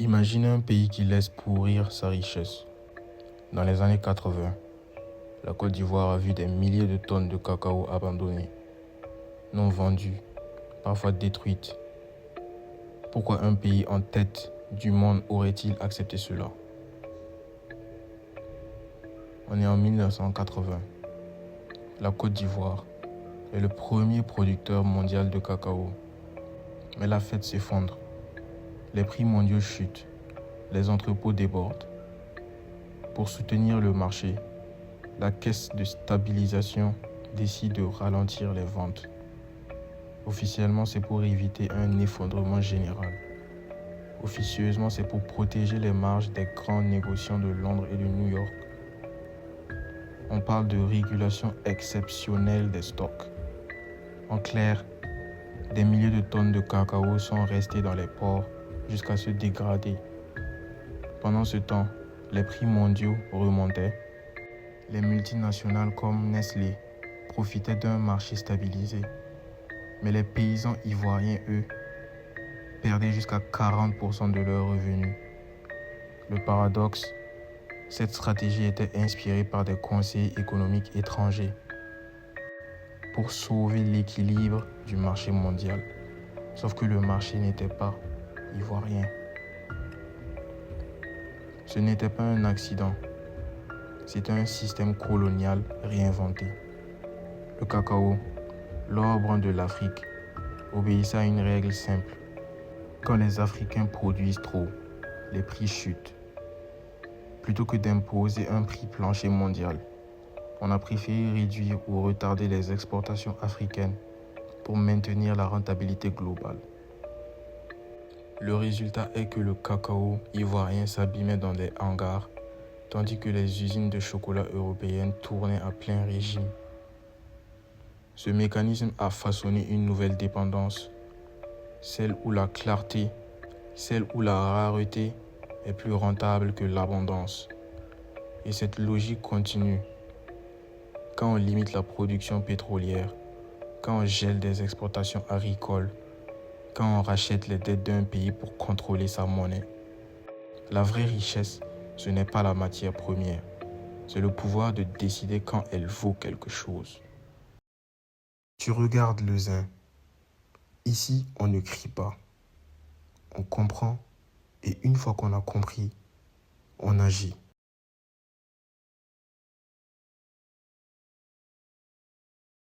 Imaginez un pays qui laisse pourrir sa richesse. Dans les années 80, la Côte d'Ivoire a vu des milliers de tonnes de cacao abandonnées, non vendues, parfois détruites. Pourquoi un pays en tête du monde aurait-il accepté cela? On est en 1980. La Côte d'Ivoire est le premier producteur mondial de cacao. Mais la fête s'effondre. Les prix mondiaux chutent. Les entrepôts débordent. Pour soutenir le marché, la caisse de stabilisation décide de ralentir les ventes. Officiellement, c'est pour éviter un effondrement général. Officieusement, c'est pour protéger les marges des grands négociants de Londres et de New York. On parle de régulation exceptionnelle des stocks. En clair, des milliers de tonnes de cacao sont restées dans les ports jusqu'à se dégrader. Pendant ce temps, les prix mondiaux remontaient. Les multinationales comme Nestlé profitaient d'un marché stabilisé. Mais les paysans ivoiriens, eux, perdaient jusqu'à 40% de leurs revenus. Le paradoxe, cette stratégie était inspirée par des conseillers économiques étrangers pour sauver l'équilibre du marché mondial. Sauf que le marché n'était pas ivoirien. Ce n'était pas un accident, c'était un système colonial réinventé. Le cacao, l'or brun de l'Afrique, obéissait à une règle simple. Quand les Africains produisent trop, les prix chutent. Plutôt que d'imposer un prix plancher mondial, on a préféré réduire ou retarder les exportations africaines pour maintenir la rentabilité globale. Le résultat est que le cacao ivoirien s'abîmait dans des hangars, tandis que les usines de chocolat européennes tournaient à plein régime. Ce mécanisme a façonné une nouvelle dépendance, celle où la clarté, celle où la rareté est plus rentable que l'abondance. Et cette logique continue. Quand on limite la production pétrolière, quand on gèle des exportations agricoles, quand on rachète les dettes d'un pays pour contrôler sa monnaie. La vraie richesse, ce n'est pas la matière première, c'est le pouvoir de décider quand elle vaut quelque chose. Tu regardes le zin. Ici, on ne crie pas. On comprend et une fois qu'on a compris, on agit.